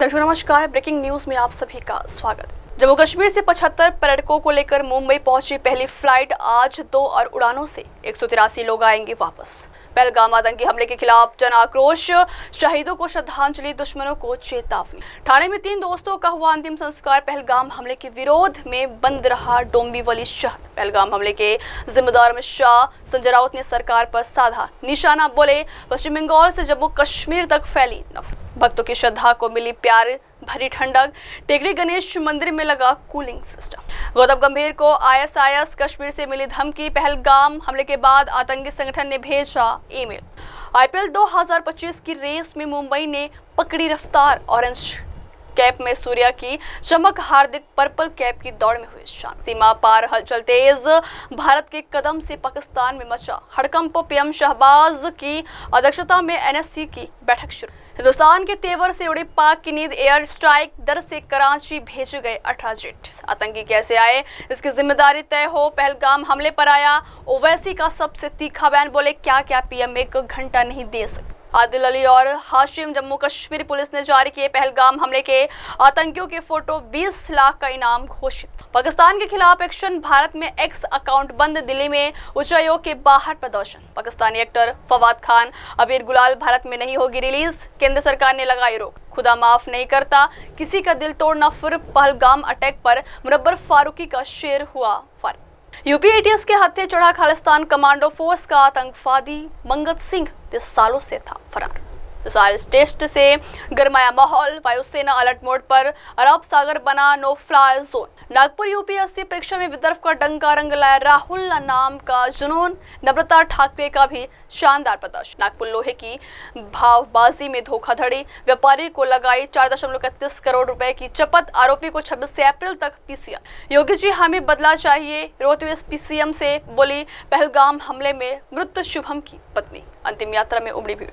दर्शकों नमस्कार। Breaking news में आप सभी का स्वागत। जम्मू कश्मीर से 75 पर्यटकों को लेकर मुंबई पहुंची पहली फ्लाइट आज 2 और उड़ानों से 183 लोग आएंगे वापस। पहलगाम आतंकी हमले के खिलाफ जन आक्रोश, शहीदों को श्रद्धांजलि, दुश्मनों को चेतावनी। ठाणे में 3 दोस्तों का हुआ अंतिम संस्कार। पहलगाम हमले के विरोध में बंद रहा डोंबिवली शहर। पहलगाम हमले के जिम्मेदार अमित शाह, संजय राउत ने सरकार पर साधा निशाना। बोले, पश्चिम बंगाल से जम्मू कश्मीर तक फैली नफरत। भक्तों की श्रद्धा को मिली प्यार भरी ठंडक। टेकरी गणेश मंदिर में लगा कूलिंग सिस्टम। गौतम गंभीर को आईएसआईएस कश्मीर से मिली धमकी। पहलगाम हमले के बाद आतंकी संगठन ने भेजा ईमेल। आईपीएल 2025 की रेस में मुंबई ने पकड़ी रफ्तार। ऑरेंज कैप में सूर्या की चमक, हार्दिक पर्पल कैप की दौड़ में हुई शान। सीमा पार हलचल तेज, भारत के कदम से पाकिस्तान में मचा हड़कंप। पीएम शहबाज की अध्यक्षता में एनएससी की बैठक शुरू। हिंदुस्तान के तेवर से उड़ी पाक की नींद। एयर स्ट्राइक दर से कराची भेजे गए 18 जेट। आतंकी कैसे आए, इसकी जिम्मेदारी तय हो। पहलगाम हमले पर आया ओवैसी का सबसे तीखा बयान। बोले, क्या क्या पीएम 1 घंटा नहीं दे सकते। आदिल अली और हाशिम। जम्मू कश्मीर पुलिस ने जारी किए पहलगाम हमले के आतंकियों के फोटो। 20 लाख का इनाम घोषित। पाकिस्तान के खिलाफ एक्शन। भारत में एक्स अकाउंट बंद। दिल्ली में उच्चायोग के बाहर प्रदर्शन। पाकिस्तानी एक्टर फवाद खान, अबीर गुलाल भारत में नहीं होगी रिलीज। केंद्र सरकार ने लगाई रोक। खुदा माफ नहीं करता किसी का दिल तोड़ना। फिर पहलगाम अटैक पर मुनव्वर फारूकी का शेर हुआ फारिग। यूपी एटीएस के हत्थे चढ़ा खालिस्तान कमांडो फोर्स का आतंकवादी मंगत सिंह 30 सालों से था फरार। मिसाइल टेस्ट से गरमाया माहौल। वायुसेना अलर्ट मोड पर। अरब सागर बना no fly zone. Nagpur UPSC परीक्षा में विदर्भ का डंका रंग लाया। राहुल नाम का जुनून। नम्रता ठाकरे का भी शानदार प्रदर्शन। नागपुर लोहे की भावबाजी में धोखाधड़ी। व्यापारी को लगाई 4.31 करोड़ रुपए की चपत। आरोपी को 26 अप्रैल तक पीसीएम। योगी जी हमें बदला चाहिए। रोहतक पीसीएम से बोली पहलगाम हमले में मृत शुभम की पत्नी। अंतिम यात्रा में उमड़ी भीड़।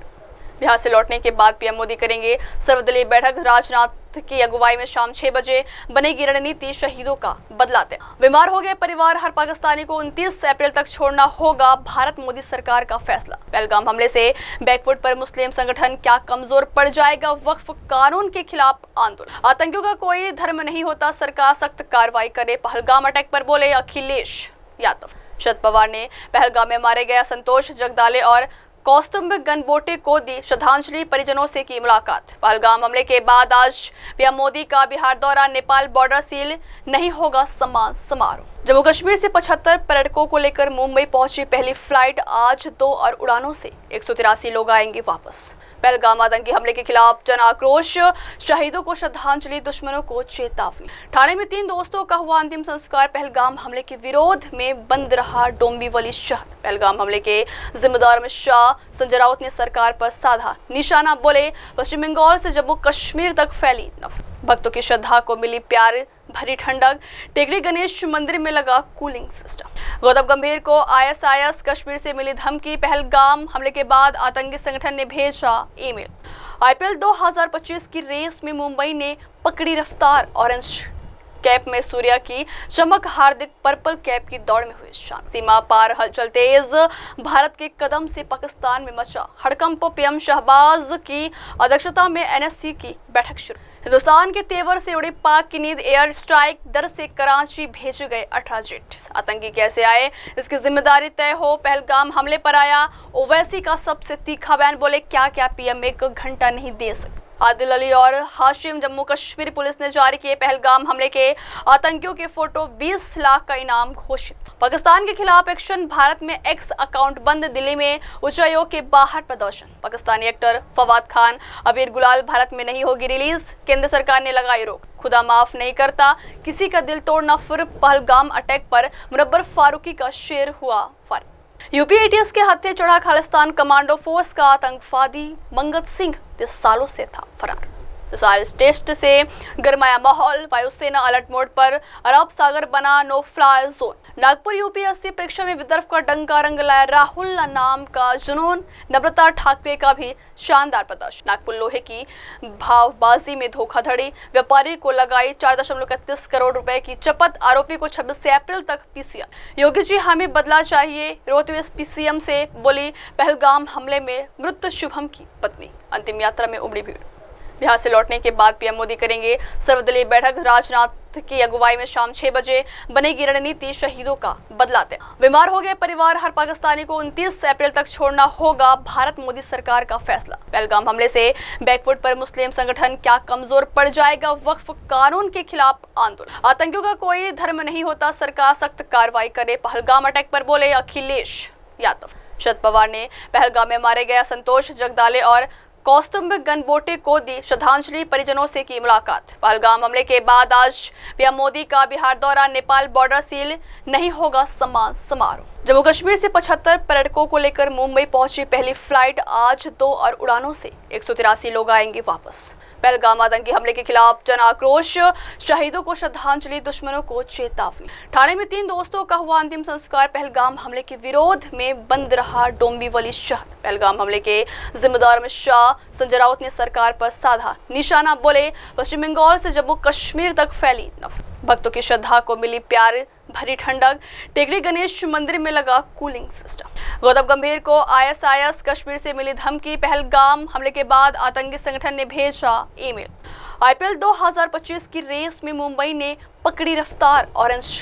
बिहार से लौटने के बाद पीएम मोदी करेंगे सर्वदलीय बैठक। राजनाथ की अगुवाई में शाम 6 बजे बनेगी रणनीति। शहीदों का बदलाते। बीमार हो गए परिवार। हर पाकिस्तानी को 29 अप्रैल तक छोड़ना होगा। भारत मोदी सरकार का फैसला। पहलगाम हमले से बैकफुट पर मुस्लिम संगठन क्या कमजोर पड़ जाएगा। वक्फ कानून के खिलाफ आंदोलन। आतंकियों का कोई धर्म नहीं होता, सरकार सख्त कार्रवाई करे। पहलगाम अटैक पर बोले अखिलेश यादव। शरद पवार ने पहलगाम में मारे गए संतोष जगदाले और कौस्तुभ गनबोटे को दी श्रद्धांजलि। परिजनों से की मुलाकात। पहलगाम हमले के बाद आज पीएम मोदी का बिहार दौरा। नेपाल बॉर्डर सील, नहीं होगा सम्मान समारोह। जम्मू कश्मीर से 75 पर्यटकों को लेकर मुंबई पहुंची पहली फ्लाइट आज 2 और उड़ानों से 183 लोग आएंगे वापस। पहलगाम आतंकी हमले के खिलाफ जन आक्रोश, शहीदों को श्रद्धांजलि, दुश्मनों को चेतावनी। ठाणे में 3 दोस्तों का हुआ अंतिम संस्कार। पहलगाम हमले के विरोध में बंद रहा डोंबिवली शहर। पहलगाम हमले के जिम्मेदार अमित शाह, संजय राउत ने सरकार पर साधा निशाना। बोले, पश्चिम बंगाल से जम्मू कश्मीर तक फैली नफरत। भक्तों की श्रद्धा को मिली प्यार भरी ठंडक। टेकरी गणेश मंदिर में लगा कूलिंग सिस्टम। गौतम गंभीर को आईएसआईएस कश्मीर से मिली धमकी। पहलगाम हमले के बाद आतंकी संगठन ने भेजा ईमेल। आईपीएल 2025 की रेस में मुंबई ने पकड़ी रफ्तार। ऑरेंज कैप में सूर्या की चमक, हार्दिक पर्पल कैप की दौड़ में हुई शान। सीमा पार हलचल तेज, भारत के कदम से पाकिस्तान में मचा हड़कंप। पीएम शहबाज की अध्यक्षता में एनएससी की बैठक शुरू। हिंदुस्तान के तेवर से उड़ी पाक की नींद। एयर स्ट्राइक दर से कराची भेजे गए 18 जेट। आतंकी कैसे आए, इसकी जिम्मेदारी तय हो। पहलगाम हमले पर आया ओवैसी का सबसे तीखा बयान। बोले, क्या क्या पीएम 1 घंटा नहीं दे सकते। आदिल अली और हाशिम। जम्मू कश्मीर पुलिस ने जारी किए पहलगाम हमले के आतंकियों के फोटो। 20 लाख का इनाम घोषित। पाकिस्तान के खिलाफ एक्शन। भारत में एक्स अकाउंट बंद। दिल्ली में उच्चायोग के बाहर प्रदर्शन। पाकिस्तानी एक्टर फवाद खान, अबीर गुलाल भारत में नहीं होगी रिलीज। केंद्र सरकार ने लगाई रोक। खुदा माफ नहीं करता किसी का दिल तोड़ना। फिर पहलगाम अटैक पर मुनव्वर फारूकी का शेर हुआ फारिग। यूपी एटीएस के हत्थे चढ़ा खालिस्तान कमांडो फोर्स का आतंकवादी मंगत सिंह 30 सालों से था फरार। मिसाइल टेस्ट से गरमाया माहौल। वायुसेना अलर्ट मोड पर। अरब सागर बना no fly zone. Nagpur UPSC परीक्षा में विदर्भ का डंका रंग लाया। राहुल नाम का जुनून। नम्रता ठाकरे का भी शानदार प्रदर्शन। नागपुर लोहे की भावबाजी में धोखाधड़ी। व्यापारी को लगाई 4.31 करोड़ रुपए की चपत। आरोपी को 26 अप्रैल तक पीसीएम। योगी जी हमें बदला चाहिए। रोहतक पीसीएम से बोली पहलगाम हमले में मृत शुभम की पत्नी। अंतिम यात्रा में उमड़ी भीड़। बिहार से लौटने के बाद पीएम मोदी करेंगे सर्वदलीय बैठक। राजनाथ की अगुवाई में शाम 6 बजे बनेगी रणनीति, शहीदों का बदलाते। बीमार हो गए परिवार, हर पाकिस्तानी को 29 अप्रैल तक छोड़ना होगा, भारत मोदी सरकार का फैसला। पहलगाम हमले से बैकफुट पर मुस्लिम संगठन क्या कमजोर पड़ जाएगा, वक्फ कानून के खिलाफ आंदोलन। आतंकियों का कोई धर्म नहीं होता, सरकार सख्त कार्रवाई करे, पहलगाम अटैक पर बोले अखिलेश यादव। शरद पवार ने पहलगाम में मारे गए संतोष जगदाले और कौस्तुभ गनबोटे को दी श्रद्धांजलि, परिजनों से की मुलाकात। पहलगाम हमले के बाद आज पीएम मोदी का बिहार दौरा, नेपाल बॉर्डर सील, नहीं होगा सम्मान समारोह। जम्मू कश्मीर से 75 पर्यटकों को लेकर मुंबई पहुंची पहली फ्लाइट, आज 2 और उड़ानों से 183 लोग आएंगे वापस। पहलगाम आतंकी हमले के खिलाफ जन आक्रोश, शहीदों को श्रद्धांजलि, दुश्मनों को चेतावनी। ठाणे में 3 दोस्तों का हुआ अंतिम संस्कार, पहलगाम हमले के विरोध में बंद रहा डोंबिवली शहर। पहलगाम हमले के जिम्मेदार अमित शाह, संजय राउत ने सरकार पर साधा निशाना, बोले पश्चिम बंगाल से जम्मू कश्मीर तक फैली नफरत। भक्तों की श्रद्धा को मिली प्यार भरी ठंडक, टेकड़ी गणेश मंदिर में लगा कूलिंग सिस्टम। गौतम गंभीर को आईएसआईएस कश्मीर से मिली धमकी, पहलगाम हमले के बाद आतंकी संगठन ने भेजा ईमेल। आईपीएल 2025 की रेस में मुंबई ने पकड़ी रफ्तार, ऑरेंज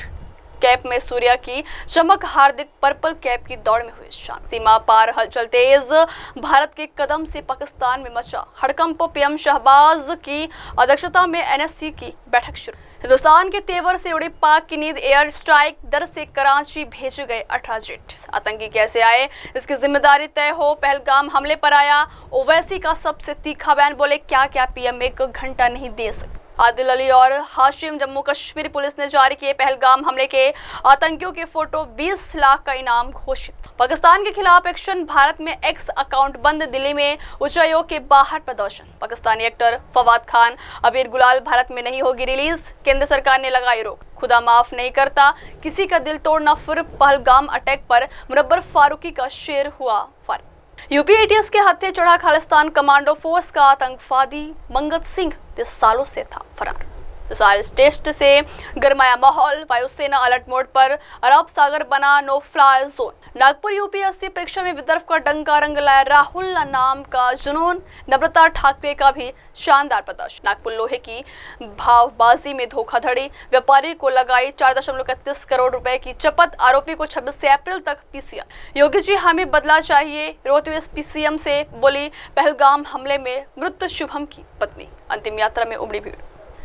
कैप में सूर्या की चमक, हार्दिक पर्पल कैप की दौड़ में हुई शान। सीमा पार हलचल तेज, भारत के कदम से पाकिस्तान में मचा हड़कंप, पीएम शहबाज की अध्यक्षता में एनएससी की बैठक शुरू। हिंदुस्तान के तेवर से उड़ी पाक की नींद, एयर स्ट्राइक डर से कराची भेजे गए 18 जेट। आतंकी कैसे आए, इसकी जिम्मेदारी तय हो, पहलगाम हमले पर आया ओवैसी का सबसे तीखा बयान, बोले क्या क्या पीएम 1 घंटा नहीं दे सकते। आदिल अली और हाशिम, जम्मू कश्मीर पुलिस ने जारी किए पहलगाम हमले के आतंकियों के फोटो, 20 लाख का इनाम घोषित। पाकिस्तान के खिलाफ एक्शन, भारत में एक्स अकाउंट बंद, दिल्ली में उच्चायोग के बाहर प्रदर्शन। पाकिस्तानी एक्टर फवाद खान, अबीर गुलाल भारत में नहीं होगी रिलीज, केंद्र सरकार ने लगाई रोक। खुदा माफ नहीं करता, किसी का दिल तोड़ना, फिर पहलगाम अटैक पर मुनव्वर फारूकी का शेर हुआ फारिग। यूपी एटीएस के हत्थे चढ़ा खालिस्तान कमांडो फोर्स का आतंकवादी मंगत सिंह 30 सालों से था फरार। मिसाइल टेस्ट से गरमाया माहौल, वायुसेना अलर्ट मोड पर, अरब सागर बना no fly zone. Nagpur UPSC परीक्षा में विदर्भ का डंका रंग लाया, राहुल नाम का जुनून, नम्रता ठाकरे का भी शानदार प्रदर्शन। नागपुर लोहे की भावबाजी में धोखाधड़ी, व्यापारी को लगाई 4.31 करोड़ रुपए की चपत, आरोपी को 26 अप्रैल तक पीसीआर। योगी जी हमें बदला चाहिए, रोहतक पीसीएम से बोली पहलगाम हमले में मृत शुभम की पत्नी। अंतिम यात्रा में उमड़ी भीड़।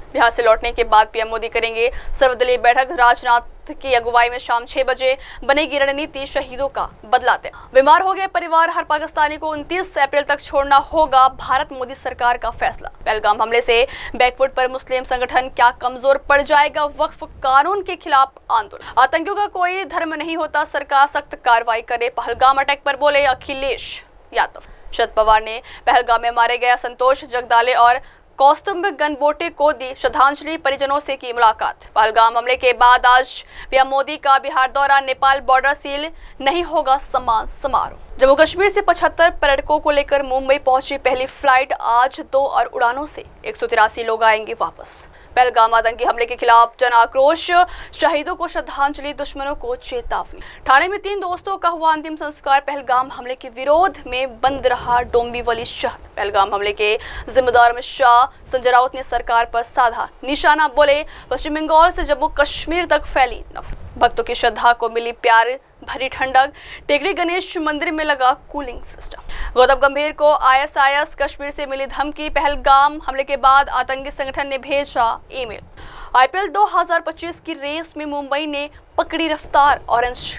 बिहार से लौटने के बाद पीएम मोदी करेंगे सर्वदलीय बैठक। राजनाथ की अगुवाई में शाम 6 बजे बनेगी रणनीति, शहीदों का बदलाते। बीमार हो गए परिवार, हर पाकिस्तानी को 29 अप्रैल तक छोड़ना होगा, भारत मोदी सरकार का फैसला। पहलगाम हमले से बैकफुट पर मुस्लिम संगठन क्या कमजोर पड़ जाएगा, वक्फ कानून के खिलाफ आंदोलन। आतंकियों का कोई धर्म नहीं होता, सरकार सख्त कार्रवाई करे, पहलगाम अटैक पर बोले अखिलेश यादव। शरद पवार ने पहलगाम में मारे गए संतोष जगदाले और कौस्तुभ गनबोटे को दी श्रद्धांजलि, परिजनों से की मुलाकात। पहलगाम हमले के बाद आज पीएम मोदी का बिहार दौरा, नेपाल बॉर्डर सील, नहीं होगा सम्मान समारोह। जम्मू कश्मीर से 75 पर्यटकों को लेकर मुंबई पहुंची पहली फ्लाइट, आज 2 और उड़ानों से 183 लोग आएंगे वापस। पहलगाम आतंकी हमले के खिलाफ जन आक्रोश, शहीदों को श्रद्धांजलि, दुश्मनों को चेतावनी। ठाणे में 3 दोस्तों का हुआ अंतिम संस्कार, पहलगाम हमले के विरोध में बंद रहा डोंबिवली शहर। पहलगाम हमले के जिम्मेदार अमित शाह, संजय राउत ने सरकार पर साधा निशाना, बोले पश्चिम बंगाल से जम्मू कश्मीर तक फैली नफरत। भक्तों की श्रद्धा को मिली प्यार भरी ठंडक, टेकड़ी गणेश मंदिर में लगा कूलिंग सिस्टम। गौतम गंभीर को आईएसआईएस कश्मीर से मिली धमकी, पहलगाम हमले के बाद आतंकी संगठन ने भेजा ईमेल। आईपीएल 2025 की रेस में मुंबई ने पकड़ी रफ्तार, ऑरेंज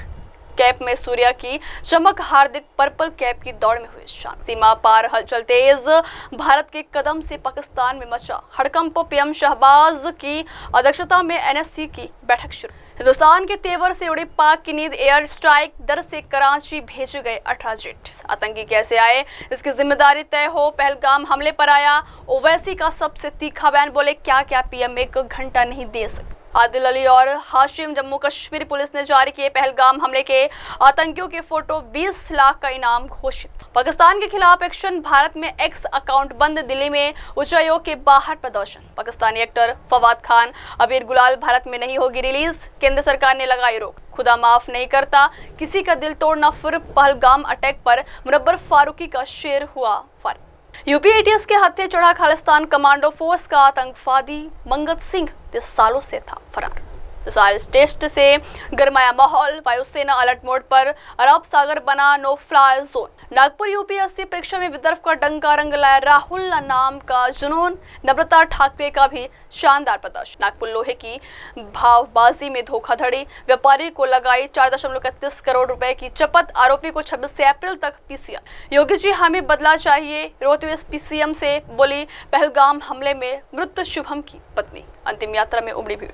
कैप में सूर्या की चमक, हार्दिक पर्पल कैप की दौड़ में हुई शान। सीमा पार हलचल तेज, भारत के कदम से पाकिस्तान में मचा हड़कंप, पीएम शहबाज की अध्यक्षता में एनएससी की बैठक शुरू। हिंदुस्तान के तेवर से उड़ी पाक की नींद, एयर स्ट्राइक डर से कराची भेजे गए 18 जेट। आतंकी कैसे आए, इसकी जिम्मेदारी तय हो, पहलगाम हमले पर आया ओवैसी का सबसे तीखा बयान, बोले क्या क्या पीएम 1 घंटा नहीं दे सकते। आदिल अली और हाशिम, जम्मू कश्मीर पुलिस ने जारी किए पहलगाम हमले के आतंकियों के फोटो, 20 लाख का इनाम घोषित। पाकिस्तान के खिलाफ एक्शन, भारत में एक्स अकाउंट बंद, दिल्ली में उच्चायोग के बाहर प्रदर्शन। पाकिस्तानी एक्टर फवाद खान, अबीर गुलाल भारत में नहीं होगी रिलीज, केंद्र सरकार ने लगाई रोक। खुदा माफ नहीं करता, किसी का दिल तोड़ना, फिर पहलगाम अटैक पर मुनव्वर फारूकी का शेर हुआ फारिग। यूपी एटीएस के हत्थे चढ़ा खालिस्तान कमांडो फोर्स का आतंकवादी मंगत सिंह 30 सालों से था फरार। मिसाइल टेस्ट से गरमाया माहौल, वायुसेना अलर्ट मोड पर, अरब सागर बना no fly zone. Nagpur UPSC परीक्षा में विदर्भ का डंका रंग लाया राहुल नाम का जुनून, नम्रता ठाकरे का भी शानदार प्रदर्शन। नागपुर लोहे की भावबाजी में धोखाधड़ी, व्यापारी को लगाई 4.31 करोड़ रुपए की चपत, आरोपी को 26 अप्रैल तक पीसीएम। योगी जी हमें बदला चाहिए, रोहतक पीसीएम से बोली पहलगाम हमले में मृत शुभम की पत्नी। अंतिम यात्रा में उमड़ी भीड़।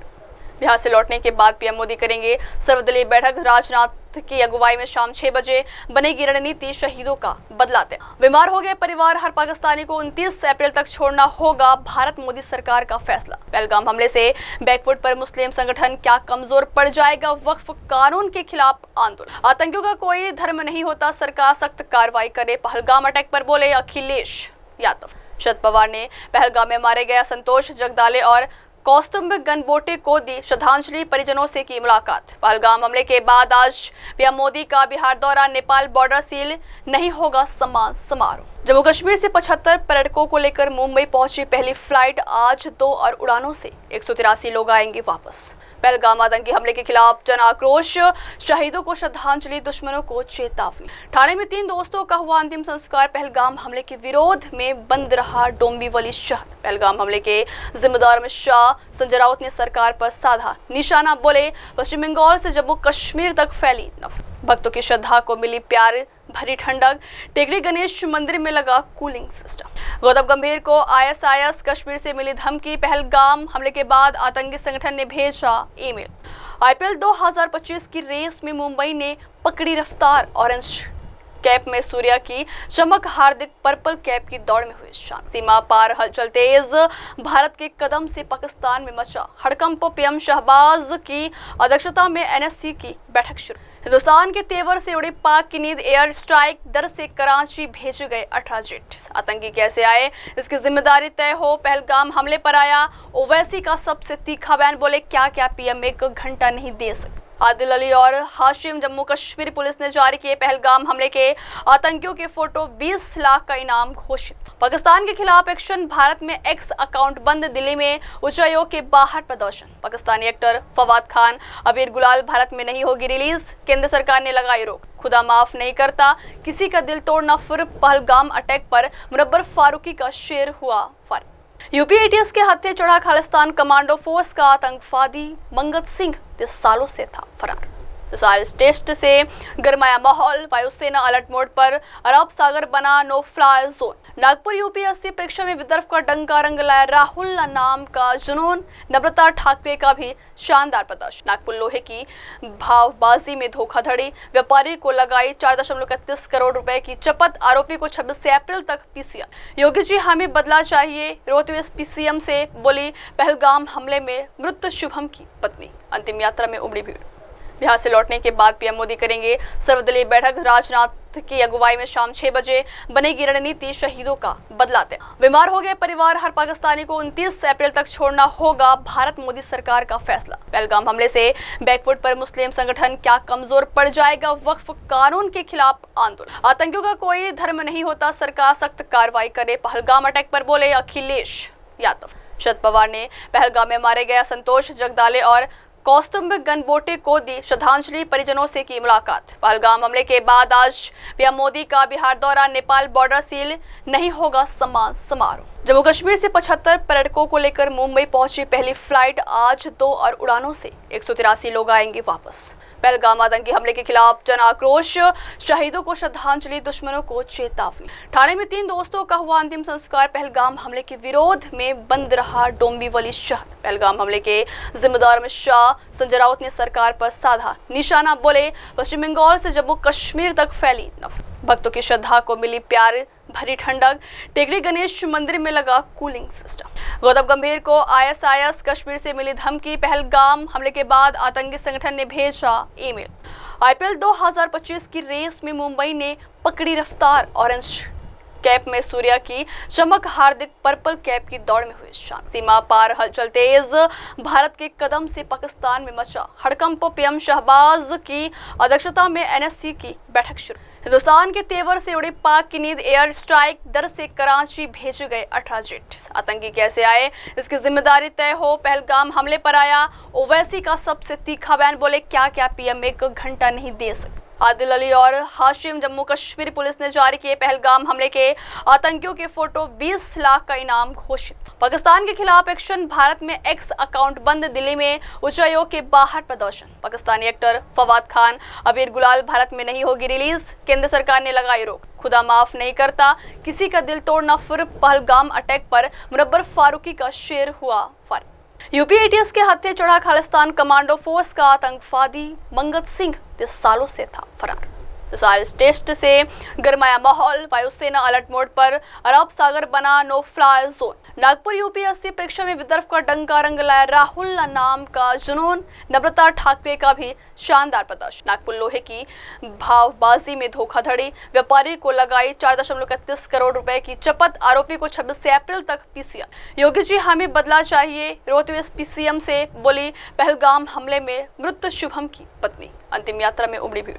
बिहार से लौटने के बाद पीएम मोदी करेंगे सर्वदलीय बैठक, राजनाथ की अगुवाई में शाम 6 बजे बनेगी रणनीति, शहीदों का बदलाते। बीमार हो गए परिवार, हर पाकिस्तानी को 29 अप्रैल तक छोड़ना होगा, भारत मोदी सरकार का फैसला। पहलगाम हमले से बैकफुट पर मुस्लिम संगठन क्या कमजोर पड़ जाएगा, वक्फ कानून के खिलाफ आंदोलन। आतंकियों का कोई धर्म नहीं होता, सरकार सख्त कार्रवाई करे, पहलगाम अटैक पर बोले अखिलेश यादव। शरद पवार ने पहलगाम में मारे गए संतोष जगदाले और कौस्तुभ गनबोटे को दी श्रद्धांजलि, परिजनों से की मुलाकात। पहलगाम हमले के बाद आज पीएम मोदी का बिहार दौरा, नेपाल बॉर्डर सील, नहीं होगा सम्मान समारोह। जम्मू कश्मीर से 75 पर्यटकों को लेकर मुंबई पहुंची पहली फ्लाइट, आज 2 और उड़ानों से 183 लोग आएंगे वापस। पहलगाम आतंकी हमले के खिलाफ जन आक्रोश, शहीदों को श्रद्धांजलि, दुश्मनों को चेतावनी। ठाणे में 3 दोस्तों का हुआ अंतिम संस्कार, पहलगाम हमले के विरोध में बंद रहा डोंबिवली शहर। पहलगाम हमले के जिम्मेदार अमित शाह, संजय राउत ने सरकार पर साधा निशाना, बोले पश्चिम बंगाल से जम्मू कश्मीर तक फैली नफरत। भक्तों की श्रद्धा को मिली प्यार भरी ठंडक, टेकरी गणेश मंदिर में लगा कूलिंग सिस्टम। गौतम गंभीर को आईएसआईएस कश्मीर से मिली धमकी, पहलगाम हमले के बाद आतंकी संगठन ने भेजा ईमेल। आईपीएल 2025 की रेस में मुंबई ने पकड़ी रफ्तार, ऑरेंज कैप में सूर्या की चमक, हार्दिक पर्पल कैप की दौड़ में हुई शान। सीमा पार हलचल तेज, भारत के कदम से पाकिस्तान में मचा हड़कंप, पीएम शहबाज की अध्यक्षता में एनएससी की बैठक शुरू। हिंदुस्तान के तेवर से उड़ी पाक की नींद, एयर स्ट्राइक डर से कराची भेजे गए 18 जेट। आतंकी कैसे आए, इसकी जिम्मेदारी तय हो, पहलगाम हमले पर आया ओवैसी का सबसे तीखा बयान, बोले क्या क्या पीएम 1 घंटा नहीं दे सकते। आदिल अली और हाशिम, जम्मू कश्मीर पुलिस ने जारी किए पहलगाम हमले के आतंकियों के फोटो, 20 लाख का इनाम घोषित। पाकिस्तान के खिलाफ एक्शन, भारत में एक्स अकाउंट बंद, दिल्ली में उच्चायोग के बाहर प्रदर्शन। पाकिस्तानी एक्टर फवाद खान, अबीर गुलाल भारत में नहीं होगी रिलीज, केंद्र सरकार ने लगाई रोक। खुदा माफ नहीं करता, किसी का दिल तोड़ना, फिर पहलगाम अटैक पर मुनव्वर फारूकी का शेर हुआ फारिग। यूपी एटीएस के हत्थे चढ़ा खालिस्तान कमांडो फोर्स का आतंकवादी मंगत सिंह 30 सालों से था फरार। मिसाइल टेस्ट से गरमाया माहौल, वायुसेना अलर्ट मोड पर, अरब सागर बना no fly zone. Nagpur UPSC परीक्षा में विदर्भ का डंका रंग लाया राहुल नाम का जुनून, नम्रता ठाकरे का भी शानदार प्रदर्शन। नागपुर लोहे की भावबाजी में धोखाधड़ी, व्यापारी को लगाई 4.31 करोड़ रुपए की चपत, आरोपी को 26 अप्रैल तक पीसीएम। योगी जी हमें बदला चाहिए, रोहतक पीसीएम से बोली पहलगाम हमले में मृत शुभम की पत्नी। अंतिम यात्रा में उमड़ी भीड़। बिहार से लौटने के बाद पीएम मोदी करेंगे सर्वदलीय बैठक, राजनाथ की अगुवाई में शाम 6 बजे बनेगी रणनीति, शहीदों का बदलाते। बीमार हो गए परिवार, हर पाकिस्तानी को 29 अप्रैल तक छोड़ना होगा, भारत मोदी सरकार का फैसला। पहलगाम हमले से बैकफुट पर मुस्लिम संगठन क्या कमजोर पड़ जाएगा, वक्फ कानून के खिलाफ आंदोलन। आतंकियों का कोई धर्म नहीं होता, सरकार सख्त कार्रवाई करे, पहलगाम अटैक पर बोले अखिलेश यादव। शरद पवार ने पहलगाम में मारे गए संतोष जगदाले और कौस्तुभ गनबोटे को दी श्रद्धांजलि, परिजनों से की मुलाकात। पहलगाम हमले के बाद आज पीएम मोदी का बिहार दौरा, नेपाल बॉर्डर सील, नहीं होगा सम्मान समारोह। जम्मू कश्मीर से 75 पर्यटकों को लेकर मुंबई पहुंची पहली फ्लाइट, आज 2 और उड़ानों से 183 लोग आएंगे वापस। पहलगाम आतंकी हमले के खिलाफ जन आक्रोश, शहीदों को श्रद्धांजलि, दुश्मनों को चेतावनी। ठाणे में 3 दोस्तों का हुआ अंतिम संस्कार, पहलगाम हमले के विरोध में बंद रहा डोंबिवली शहर। पहलगाम हमले के जिम्मेदार अमित शाह, संजय राउत ने सरकार पर साधा निशाना, बोले पश्चिम बंगाल से जम्मू कश्मीर तक फैली नफरत। भक्तों की श्रद्धा को मिली प्यार भरी ठंडक, टेकरी गणेश मंदिर में लगा कूलिंग सिस्टम। गौतम गंभीर को आईएसआईएस कश्मीर से मिली धमकी, पहलगाम हमले के बाद आतंकी संगठन ने भेजा ईमेल। आईपीएल 2025 की रेस में मुंबई ने पकड़ी रफ्तार, ऑरेंज कैप में सूर्या की चमक, हार्दिक पर्पल कैप की दौड़ में हुई शामिल। सीमा पार हलचल तेज, भारत के कदम से पाकिस्तान में मचा हड़कंप। पीएम शहबाज की अध्यक्षता में एनएससी की बैठक शुरू। हिंदुस्तान के तेवर से उड़ी पाक की नींद, एयर स्ट्राइक डर से कराची भेजे गए 18 जेट। आतंकी कैसे आए, इसकी जिम्मेदारी तय हो। पहलगाम हमले पर आया ओवैसी का सबसे तीखा बयान, बोले क्या क्या पीएम एक घंटा नहीं दे सकते। आदिल अली और हाशिम, जम्मू कश्मीर पुलिस ने जारी किए पहलगाम हमले के आतंकियों के फोटो, 20 लाख का इनाम घोषित। पाकिस्तान के खिलाफ एक्शन, भारत में एक्स अकाउंट बंद, दिल्ली में उच्चायोग के बाहर प्रदर्शन। पाकिस्तानी एक्टर फवाद खान, अबीर गुलाल भारत में नहीं होगी रिलीज, केंद्र सरकार ने लगाई रोक। खुदा माफ नहीं करता, किसी का दिल तोड़ना। फिर पहलगाम अटैक पर मुनव्वर फारूकी का शेर हुआ फारिग। यूपी एटीएस के हत्थे चढ़ा खालिस्तान कमांडो फोर्स का आतंकवादी मंगत सिंह 30 सालों से था फरार। मिसाइल टेस्ट से गरमाया माहौल, वायुसेना अलर्ट मोड पर, अरब सागर बना no fly zone. Nagpur UPSC परीक्षा में विदर्भ का डंका रंग लाया राहुल नाम का जुनून, नम्रता ठाकरे का भी शानदार प्रदर्शन। नागपुर लोहे की भावबाजी में धोखाधड़ी, व्यापारी को लगाई 4.31 करोड़ रुपए की चपत, आरोपी को 26 अप्रैल तक पीसीएम। योगी जी हमें बदला चाहिए, रोहतक पीसीएम से बोली पहलगाम हमले में मृत शुभम की पत्नी। अंतिम यात्रा में उमड़ी भीड़।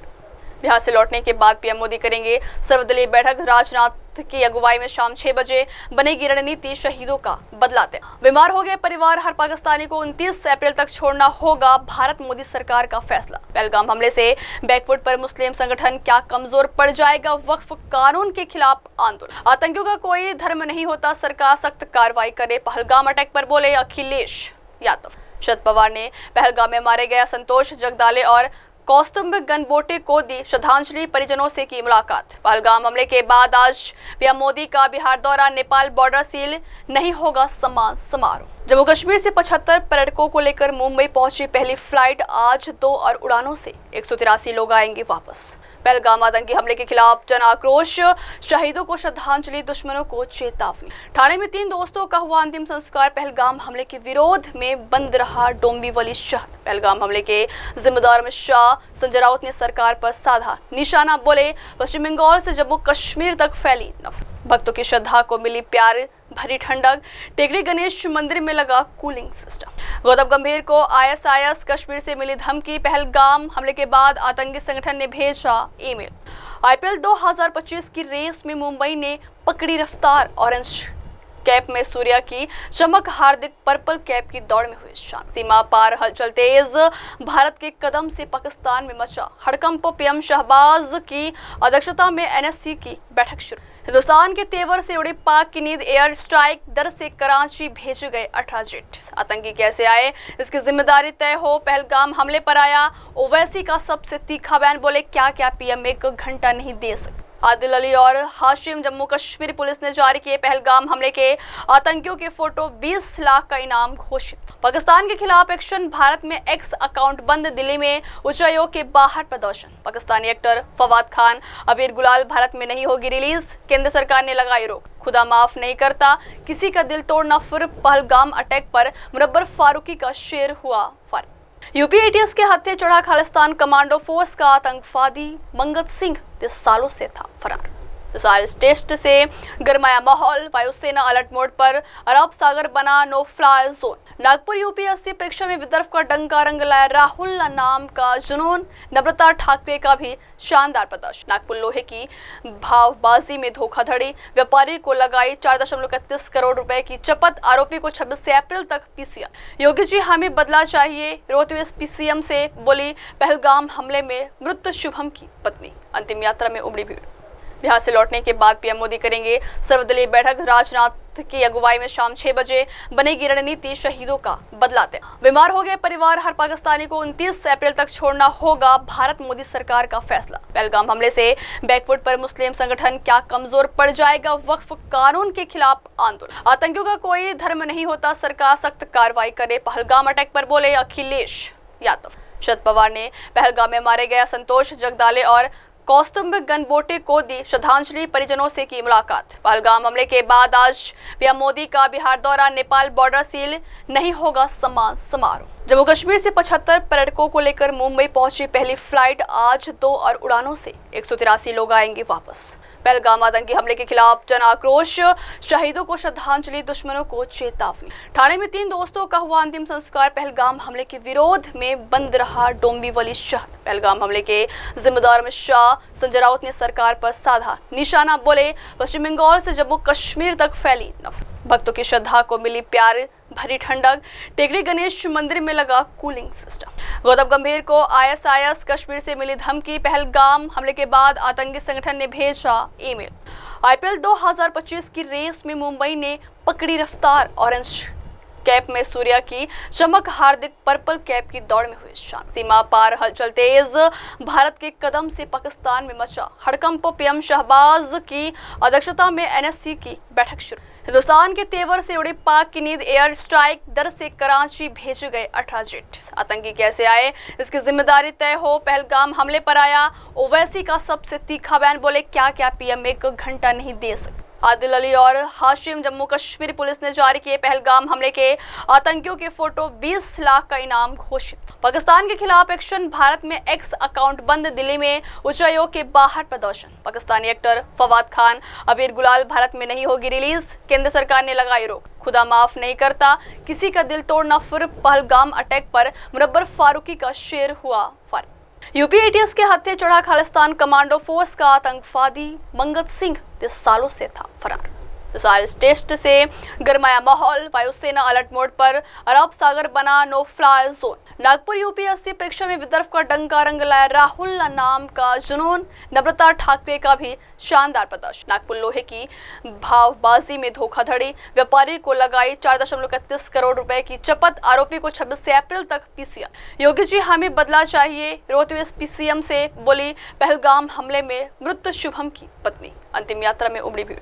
बिहार से लौटने के बाद पीएम मोदी करेंगे सर्वदलीय बैठक, राजनाथ की अगुवाई में शाम 6 बजे बनेगी रणनीति, शहीदों का बदलाते। बीमार हो गए परिवार, हर पाकिस्तानी को 29 अप्रैल तक छोड़ना होगा, भारत मोदी सरकार का फैसला। पहलगाम हमले से बैकफुट पर मुस्लिम संगठन, क्या कमजोर पड़ जाएगा वक्फ कानून के खिलाफ आंदोलन। आतंकियों का कोई धर्म नहीं होता, सरकार सख्त कार्रवाई करे, पहलगाम अटैक पर बोले अखिलेश यादव। शरद पवार ने पहलगाम में मारे गए संतोष जगदाले और कौस्तुभ गनबोटे को दी श्रद्धांजलि, परिजनों से की मुलाकात। पहलगाम हमले के बाद आज पीएम मोदी का बिहार दौरा, नेपाल बॉर्डर सील, नहीं होगा सम्मान समारोह। जम्मू कश्मीर से 75 पर्यटकों को लेकर मुंबई पहुंची पहली फ्लाइट, आज 2 और उड़ानों से 183 लोग आएंगे वापस। पहलगाम आतंकी हमले के खिलाफ जन आक्रोश, शहीदों को श्रद्धांजलि, दुश्मनों को चेतावनी। ठाणे में 3 दोस्तों का हुआ अंतिम संस्कार, पहलगाम हमले के विरोध में बंद रहा डोंबिवली शहर। पहलगाम हमले के जिम्मेदार अमित शाह, संजय राउत ने सरकार पर साधा निशाना, बोले पश्चिम बंगाल से जम्मू कश्मीर तक फैली नफरत। भक्तों की श्रद्धा को मिली प्यार भरी ठंडक, टेकरी गणेश मंदिर में लगा कूलिंग सिस्टम। गौतम गंभीर को आईएसआईएस कश्मीर से मिली धमकी, पहलगाम हमले के बाद आतंकी संगठन ने भेजा ईमेल। आईपीएल 2025 की रेस में मुंबई ने पकड़ी रफ्तार, ऑरेंज कैप में सूर्या की चमक, हार्दिक पर्पल कैप की दौड़ में हुई शामिल। सीमा पार हलचल तेज, भारत के कदम से पाकिस्तान में मचा हड़कंप। पीएम शहबाज की अध्यक्षता में एनएससी की बैठक शुरू। हिंदुस्तान के तेवर से उड़ी पाक की नींद, एयर स्ट्राइक डर से कराची भेजे गए 18 जेट। आतंकी कैसे आए, इसकी जिम्मेदारी तय हो। पहलगाम हमले पर आया ओवैसी का सबसे तीखा बयान, बोले क्या क्या पीएम एक घंटा नहीं दे सकते। आदिल अली और हाशिम, जम्मू कश्मीर पुलिस ने जारी किए पहलगाम हमले के आतंकियों के फोटो, 20 लाख का इनाम घोषित। पाकिस्तान के खिलाफ एक्शन, भारत में एक्स अकाउंट बंद, दिल्ली में उच्चायोग के बाहर प्रदर्शन। पाकिस्तानी एक्टर फवाद खान, अबीर गुलाल भारत में नहीं होगी रिलीज, केंद्र सरकार ने लगाई रोक। खुदा माफ नहीं करता, किसी का दिल तोड़ना। फिर पहलगाम अटैक पर मुनव्वर फारूकी का शेर हुआ फारिग। यूपी एटीएस के हत्थे चढ़ा खालिस्तान कमांडो फोर्स का आतंकवादी मंगत सिंह 30 सालों से था फरार। मिसाइल टेस्ट से गरमाया माहौल, वायुसेना अलर्ट मोड पर, अरब सागर बना no fly zone. Nagpur UPSC परीक्षा में विदर्भ का डंका रंग लाया राहुल नाम का जुनून, नम्रता ठाकरे का भी शानदार प्रदर्शन। नागपुर लोहे की भावबाजी में धोखाधड़ी, व्यापारी को लगाई 4.31 करोड़ रुपए की चपत, आरोपी को 26 अप्रैल तक पीसीएम। योगी जी हमें बदला चाहिए, रोहतक पीसीएम से बोली पहलगाम हमले में मृत शुभम की पत्नी। अंतिम यात्रा में उमड़ी भीड़। बिहार से लौटने के बाद पीएम मोदी करेंगे सर्वदलीय बैठक, राजनाथ की अगुवाई में शाम 6 बजे बनेगी रणनीति, शहीदों का बदलाते। बीमार हो गए परिवार, हर पाकिस्तानी को 29 अप्रैल तक छोड़ना होगा, भारत मोदी सरकार का फैसला। पहलगाम हमले से बैकफुट पर मुस्लिम संगठन, क्या कमजोर पड़ जाएगा वक्फ कानून के खिलाफ आंदोलन। आतंकियों का कोई धर्म नहीं होता, सरकार सख्त कार्रवाई करे, पहलगाम अटैक पर बोले अखिलेश यादव। शरद पवार ने पहलगाम में मारे गए संतोष जगदाले और कौस्तुभ गनबोटे को दी श्रद्धांजलि, परिजनों से की मुलाकात। पहलगाम हमले के बाद आज पीएम मोदी का बिहार दौरा, नेपाल बॉर्डर सील, नहीं होगा सम्मान समारोह। जम्मू कश्मीर से 75 पर्यटकों को लेकर मुंबई पहुंची पहली फ्लाइट, आज 2 और उड़ानों से 183 लोग आएंगे वापस। पहलगाम आतंकी हमले के खिलाफ जन आक्रोश, शहीदों को श्रद्धांजलि, दुश्मनों को चेतावनी। ठाणे में 3 दोस्तों का हुआ अंतिम संस्कार। पहलगाम हमले के विरोध में बंद रहा डोंबिवली शहर। पहलगाम हमले के जिम्मेदार अमित शाह, संजय राउत ने सरकार पर साधा निशाना। बोले, पश्चिम बंगाल से जम्मू कश्मीर तक फैली नफरत, भक्तों की श्रद्धा को मिली प्यार भरी ठंडक। टेकरी गणेश मंदिर में लगा कूलिंग सिस्टम। गौतम गंभीर को ISIS कश्मीर से मिली धमकी। पहलगाम हमले के बाद आतंकी संगठन ने भेजा ईमेल। IPL 2025 की रेस में मुंबई ने पकड़ी रफ्तार। ऑरेंज कैप में सूर्या की चमक, हार्दिक पर्पल कैप की दौड़ में हुई शान। सीमा पार हलचल तेज, भारत के कदम से पाकिस्तान में मचा हड़कंप। PM शहबाज की अध्यक्षता में NSC की बैठक शुरू। हिंदुस्तान के तेवर से उड़ी पाक की नींद। एयर स्ट्राइक डर से कराची भेजे गए 18 जेट। आतंकी कैसे आए, इसकी जिम्मेदारी तय हो। पहलगाम हमले पर आया ओवैसी का सबसे तीखा बयान। बोले, क्या क्या PM 1 घंटा नहीं दे सकते। आदिल अली और हाशिम। जम्मू कश्मीर पुलिस ने जारी किए पहलगाम हमले के आतंकियों के फोटो। 20 लाख का इनाम घोषित। पाकिस्तान के खिलाफ एक्शन। भारत में X अकाउंट बंद। दिल्ली में उच्चायोग के बाहर प्रदर्शन। पाकिस्तानी एक्टर फवाद खान, अबीर गुलाल भारत में नहीं होगी रिलीज। केंद्र सरकार ने लगाई रोक। खुदा माफ नहीं करता किसी का दिल तोड़ना। फिर पहलगाम अटैक पर मुनव्वर फारूकी का शेर हुआ फारिग। यूपी ATS के हत्थे चढ़ा खालिस्तान कमांडो फोर्स का आतंकवादी मंगत सिंह 30 सालों से था फरार। मिसाइल टेस्ट से गरमाया माहौल। वायुसेना अलर्ट मोड पर। अरब सागर बना no fly zone. Nagpur UPSC परीक्षा में विदर्भ का डंका रंग लाया। राहुल नाम का जुनून। नम्रता ठाकरे का भी शानदार प्रदर्शन। नागपुर लोहे की भावबाजी में धोखाधड़ी। व्यापारी को लगाई 4.31 करोड़ रुपए की चपत। आरोपी को 26 अप्रैल तक PCM। योगी जी हमें बदला चाहिए। रोहतवेस PCM से बोली पहलगाम हमले में मृत शुभम की पत्नी। अंतिम यात्रा में उमड़ी भीड़।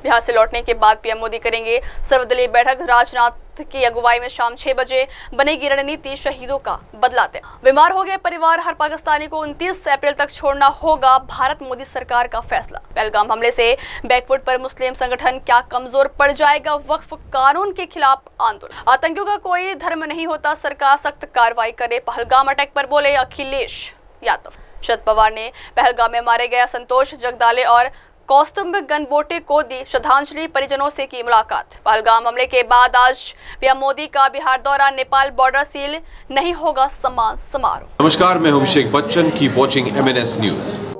बिहार से लौटने के बाद PM मोदी करेंगे सर्वदलीय बैठक। राजनाथ की अगुवाई में शाम 6 बजे बनेगी रणनीति। शहीदों का बदलाते। बीमार हो गए परिवार। हर पाकिस्तानी को 29 अप्रैल तक छोड़ना होगा। भारत मोदी सरकार का फैसला। पहलगाम हमले से बैकफुट पर मुस्लिम संगठन क्या कमजोर पड़ जाएगा। वक्फ कानून के खिलाफ आंदोलन। आतंकियों का कोई धर्म नहीं होता, सरकार सख्त कार्रवाई करे। पहलगाम अटैक पर बोले अखिलेश यादव। शरद पवार ने पहलगाम में मारे गए संतोष जगदाले और कौस्तुभ गनबोटे को दी श्रद्धांजलि। परिजनों से की मुलाकात। पहलगाम हमले के बाद आज PM मोदी का बिहार दौरा। नेपाल बॉर्डर सील नहीं होगा सम्मान समारोह। नमस्कार, मैं हूं Abhishek Bachchan. Keep watching MNS news.